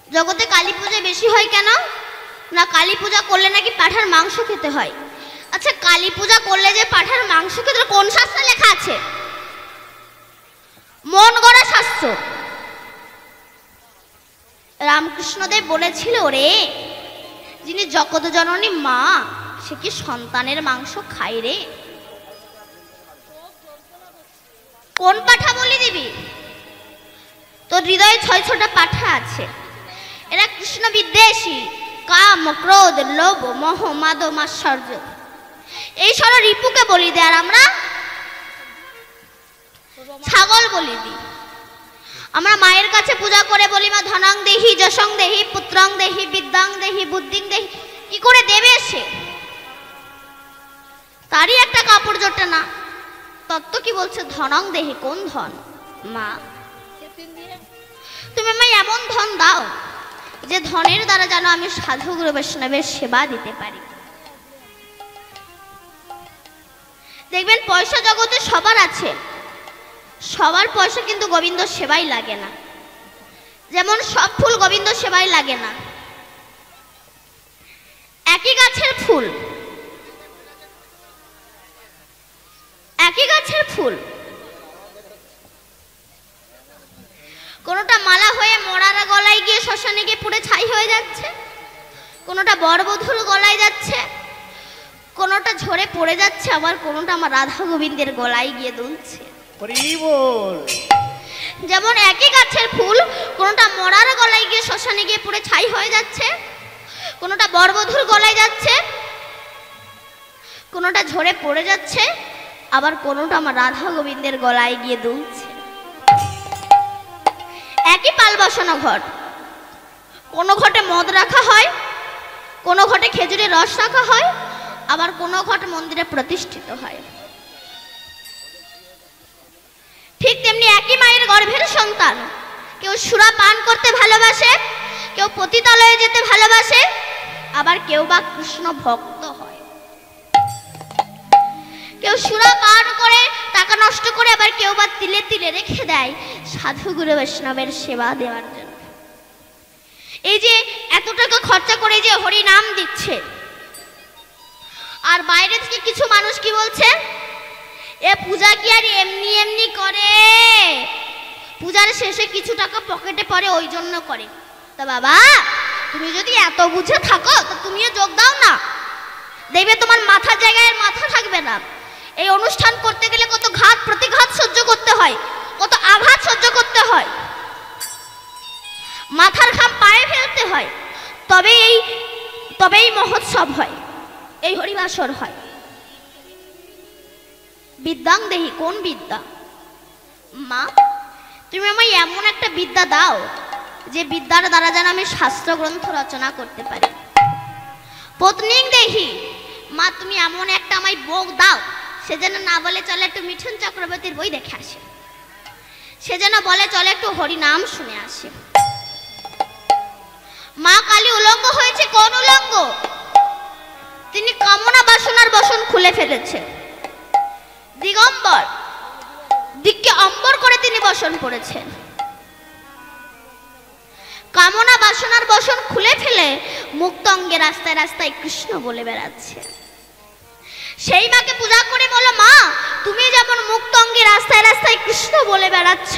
জগতে কালী পূজা বেশি হয় কেন? না কালী পূজা করলে নাকি পাঁঠার মাংস খেতে হয়। আচ্ছা, কালী পূজা করলে যে পাঁঠার মাংস খেতে কোন শাস্ত্রে লেখা আছে? মন গড়া শাস্ত্র। রামকৃষ্ণদেব বলেছিল, রে যিনি জগৎ জননী মা, সে কি সন্তানের মাংস খায় রে? কোন পাঁঠা বলি দিবি? তোর হৃদয়ে 6টা পাঁঠা আছে। এরা কৃষ্ণ বিদ্বেষী, কাম, ক্রোধ, লোভ, মোহ, মাদ, মাৎসর্য, এই সব রিপুকে বলি দেয়। আর আমরা ছাগল বলি দিই। আমরা মায়ের কাছে পূজা করে বলি, মা ধনাং দেহি, যশং দেহি, পুত্রং দেহি, বিদ্যাং দেহি, বুদ্ধিং দেহি। কি করে দেবে সে? তারই একটা কাপড় জোটে না। তত্ত্ব কি বলছে? ধনাং দেহি। কোন ধন? মা তুমি আমায় এমন ধন দাও যে ধনের দ্বারা যেন আমি সাধু গুরু বৈষ্ণবের সেবা দিতে পারি। দেখবেন পয়সা জগতে সবার আছে, সবার পয়সা কিন্তু গোবিন্দ সেবাই লাগে না। যেমন সব ফুল গোবিন্দ সেবাই লাগে না। একই গাছের ফুল, একই গাছের ফুল, কোনটা মালা হয়ে মরার গলায় গিয়ে শ্মশানে গিয়ে পুড়ে ছাই হয়ে যাচ্ছে, কোনটা বরবধূর গলায় যাচ্ছে, কোনটা ঝরে পড়ে যাচ্ছে, আবার কোনটা আমার রাধা গোবিন্দের গলায় গিয়ে দুলছে। যেমন একই গাছের ফুল, কোনটা মরার গলায় গিয়ে শ্মশানে গিয়ে পুড়ে ছাই হয়ে যাচ্ছে, কোনটা বরবধূর গলায় যাচ্ছে, কোনটা ঝরে পড়ে যাচ্ছে, আবার কোনটা আমার রাধা গোবিন্দের গলায় গিয়ে দুলছে। একই পাল বসানো ঘট, কোনো ঘটে মদ রাখা হয়, কোনো ঘটে খেজুরের রস রাখা হয়, আবার কোনো ঘট মন্দিরে প্রতিষ্ঠিত হয়। ঠিক তেমনি একই মায়ের গর্ভের সন্তান, কেউ সুরা পান করতে ভালোবাসে, কেউ পতিতালয়ে যেতে ভালোবাসে, আবার কেউ বা কৃষ্ণ ভক্ত হয়। কেউ সুরা পান করে টাকা নষ্ট করে, আবার কেউ বা তিলে তিলে রেখে দেয় সাধু গুরু বৈষ্ণবের সেবা দেওয়ার জন্য। এই যে এত টাকা খরচা করে যে হরি নাম দিচ্ছে, আর বাইরে থেকে কিছু মানুষ কি বলছে, এ পূজা কি আর এমনি এমনি করে, পূজার শেষে কিছু টাকা পকেটে পড়ে ওই জন্য করে। তা বাবা, তুমি যদি এত বুঝে থাকো তো তুমিও যোগ দাও না, দেখবে তোমার মাথার জায়গায় মাথা থাকবে না। এই অনুষ্ঠান করতে গেলে কত ঘাত প্রতিঘাত সহ্য করতে হয়, কত আঘাত সহ্য করতে হয়, মাথার ঘাম পায়ে ফেলতে হয়, তবেই মহোৎসব হয়, এই হরিবাসর হয়। বিদ্যাং দেহি। কোন বিদ্যা? মা তুমি আমায় এমন একটা বিদ্যা দাও যে বিদ্যার দ্বারা যেন আমি শাস্ত্র গ্রন্থ রচনা করতে পারি। পত্নীং দেহি। মা তুমি এমন একটা আমায় বউ দাও, সে যেন না বলে চলে একটু মিঠুন চক্রবর্তীর বই দেখে আসে, সে যেন বলে চলে একটু হরিনাম শুনে আসে। মা কালী উলঙ্গ হয়েছে। কোন উলঙ্গ? তিনি কামনা বাসনার বসন খুলে ফেলেছে। দিগম্বর, দিককে অম্বর করে তিনি বসন পড়েছেন। কামনা বাসনার বসন খুলে ফেলে মুক্ত অঙ্গে রাস্তায় রাস্তায় কৃষ্ণ বলে বেড়াচ্ছে। সেই মাকে পূজা করে বলো, মা তুমি যেমন মুক্ত অঙ্গে রাস্তায় রাস্তায় কৃষ্ণ বলে বেড়াচ্ছ,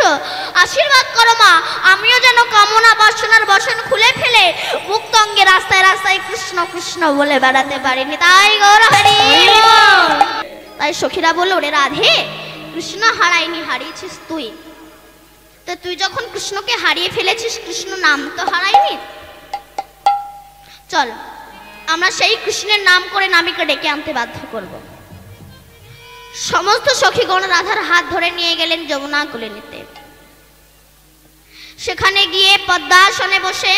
আশীর্বাদ করো মা আমিও যেন কামনা বাসনার বসন খুলে ফেলে মুক্ত অঙ্গে রাস্তায় রাস্তায় কৃষ্ণ কৃষ্ণ বলে বেড়াতে পারিনি। তাই গৌর হরি। তাই সখীরা বলল, ওরে রাধে, কৃষ্ণ হারায়নি, হারিয়েছিস তুই। তো তুই যখন কৃষ্ণকে হারিয়ে ফেলেছিস, কৃষ্ণ নাম তো হারায়নি। চল আমরা সেই কৃষ্ণের নাম করে নামিকে ডেকে আনতে বাধ্য করব। সমস্ত সখীগণ রাধার হাত ধরে নিয়ে গেলেন যমুনা কুলে নিতে। সেখানে গিয়ে পদ্মাসনে বসে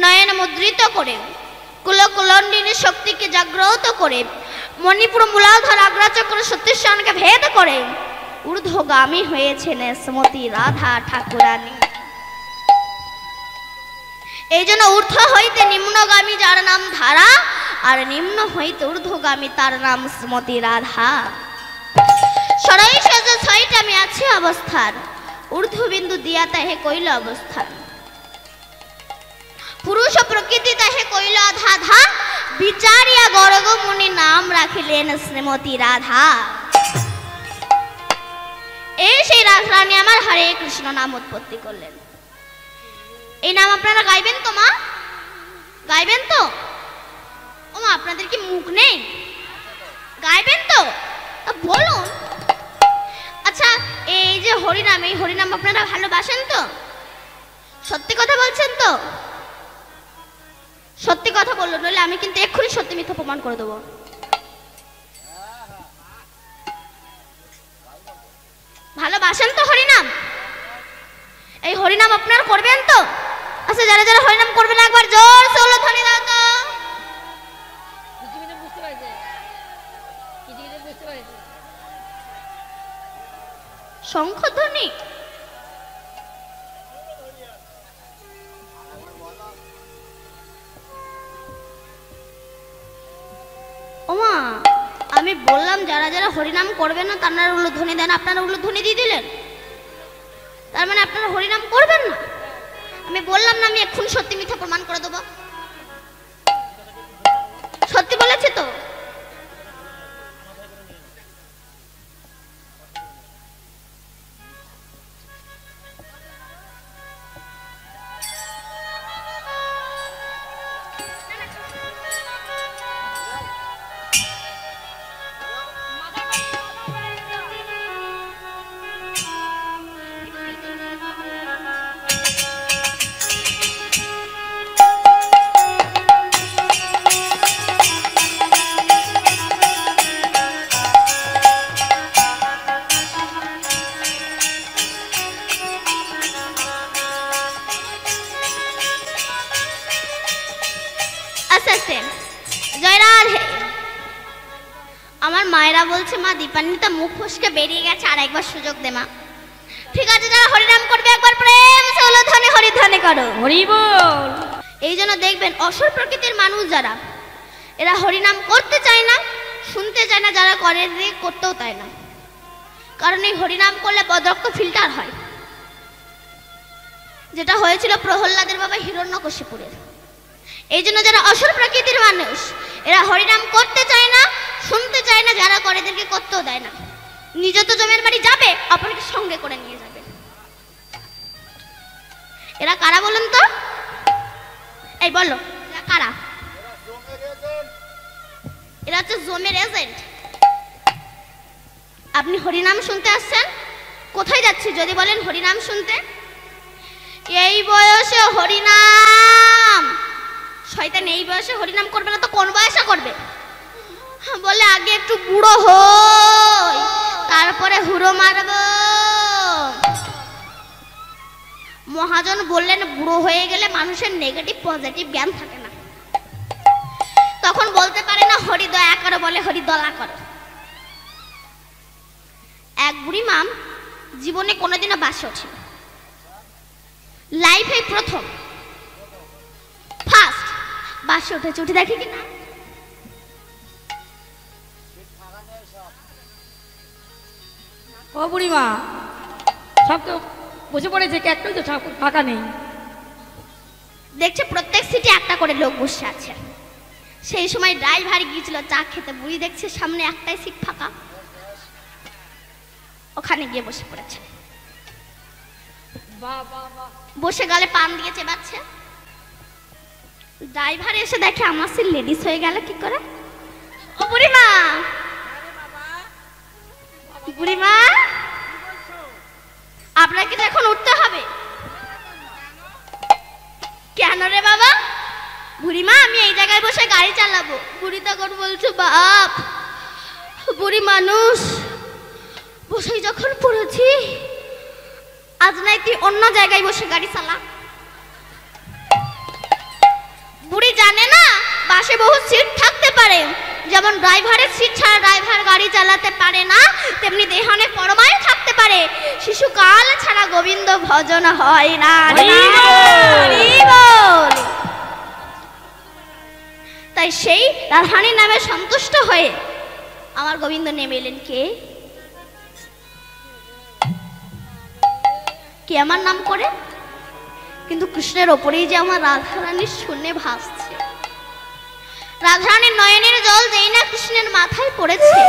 নয়ন মুদ্রিত করে কুলকুলন্ডিনী শক্তিকে জাগ্রত করে মণিপুর মূলাধার আগ্রাচক্র সত্যিষ্ঠানকে ভেদ করে ঊর্ধ্বগামী হয়েছেন শ্রীমতী রাধা ঠাকুরানী। এই জন্য ঊর্ধ্ব হইতে নিম্নগামী যার নাম ধারা, আর নিম্ন হইতে ঊর্ধ্বগামী তার নাম শ্রীমতী রাধা। সরাই সাজে ছয়টা আমি আছে অবস্থান, ঊর্ধ্ববিন্দু দিয়া তাহে কইল অবস্থান। পুরুষ প্রকৃতি তাহে কইল ধাধা, বিচারিয়া গরগ মুনি নাম রাখিলেন শ্রীমতী রাধা। এই সেই রানী আমার হরে কৃষ্ণ নাম উৎপত্তি করলেন। এই নাম আপনারা গাইবেন তো মা? গাইবেন তো? ও মা, আপনাদের কি মুখ নেই? গাইবেন তো? বলুন। আচ্ছা, এই যে হরিনাম, এই হরিনাম আপনারা ভালোবাসেন তো? সত্যি কথা বলছেন তো? সত্যি কথা বললো, নইলে আমি কিন্তু এক্ষুনি সত্যি মিথ্যা প্রমাণ করে দেবো। ভালোবাসেন তো হরিনাম? এই হরিনাম আপনারা করবেন তো? আচ্ছা, যারা যারা হরিনাম করবেন একবার জোর সে উলুধ্বনি দাও তো। শঙ্খধ্বনি। ওমা, আমি বললাম যারা যারা হরিনাম করবেন না তারা উলুধ্বনি দেন, আপনারা উলুধ্বনি দিয়ে দিলেন। তার মানে আপনারা হরিনাম করবেন না? আমি বললাম না আমি এখন সত্যি মিথ্যা প্রমাণ করে দেবো। সত্যি বলেছি তো? আমার মায়েরা বলছে মা দীপান্বিতা মুখ ফসকে বেরিয়ে গেছে, আর একবার সুযোগ দে মা। ঠিক আছে, যারা হরিনাম করবে একবার প্রেম সে উলুধ্বনি হরিধ্বনি করো, হরি বল। এই জন্য দেখবেন অসুর প্রকৃতির মানুষ যারা, এরা হরিনাম করতে চায় না, শুনতে চায় না, যারা করে করতেও চায় না। কারণ এই হরিনাম করলে বদরক্ত ফিল্টার হয়, যেটা হয়েছিল প্রহ্লাদের বাবা হিরণ্যকশিপুরের। এই জন্য যারা অসুর প্রকৃতির মানুষ, এরা হরিনাম করতে চায় না, শুনতে চায় না, যারা করে এদেরকে করতেও দেয় না। নিজে তো জমের বাড়ি যাবে, অপরকে সঙ্গে করে নিয়ে যাবে। এরা কারা বলুন তো? এই বলো, এরা কারা? এরা হচ্ছে জমের এজেন্ট। আপনি হরিনাম শুনতে আসছেন, কোথায় যাচ্ছি যদি বলেন হরিনাম শুনতে? এই বয়সে হরিনাম, শয়তান এই বয়সে হরিনাম করবে না তো কোন বয়সে করবে? বলে আগে একটু বুড়ো হই, তারপরে হুড়ো মারব। মহাজন বললেন বুড়ো হয়ে গেলে মানুষের নেগেটিভ পজিটিভ জ্ঞান থাকে না, তখন বলতে পারে না হরি দয়া করো, বলে হরি দলা করো। এক বুড়ি মাম জীবনে কোনোদিনও বাসে ওঠে, লাইফে প্রথম ফার্স্ট বাসে উঠেছে। উঠে দেখি কিনা ও বুড়িমা, সব তো বসে পড়েছে, একটাই তো ফাঁকা নেই। দেখছে প্রত্যেক সিটে একটা করে লোক বসে আছে। সেই সময় ড্রাইভার গিয়েছিল চা খেতে, বুড়ি দেখছে সামনে একটাই সিট ফাঁকা, ওখানে গিয়ে বসে পড়েছে। বসে গেলে পান দিয়ে চেবাচ্ছে। ড্রাইভার এসে দেখে আমার সিট লেডিস হয়ে গেল কি করে। ও বুড়িমা, বুড়িমা আপনাকে তো এখন উঠতে হবে। কেন রে বাবা? বুড়িমা আমি এই জায়গায় বসে গাড়ি চালাবো। বুড়ি তখন বলছে বাপ, বুড়ি মানুষ বসেই যখন পড়েছি, আজ নাই তুই অন্য জায়গায় বসে গাড়ি চালা। বুড়ি জানে না বাসে বহু সিট থাকতে পারে, যেমন ড্রাইভারের সিট ছাড়া ড্রাইভার গাড়ি চালাতে পারে না, তেমনি দেহানে পরমায়ু থাকতে পারে, শিশুকাল ছাড়া গোবিন্দ ভজন হয় না। তাই সেই রাধারানীর নামে সন্তুষ্ট হয়ে আমার গোবিন্দ নেমে এলেন। কে আমার নাম করে? কিন্তু কৃষ্ণের ওপরেই যে আমার রাধারানীর শূন্যে ভাসছে। রাধারানীর নয়নের জল যেই না কৃষ্ণের মাথায় পড়েছে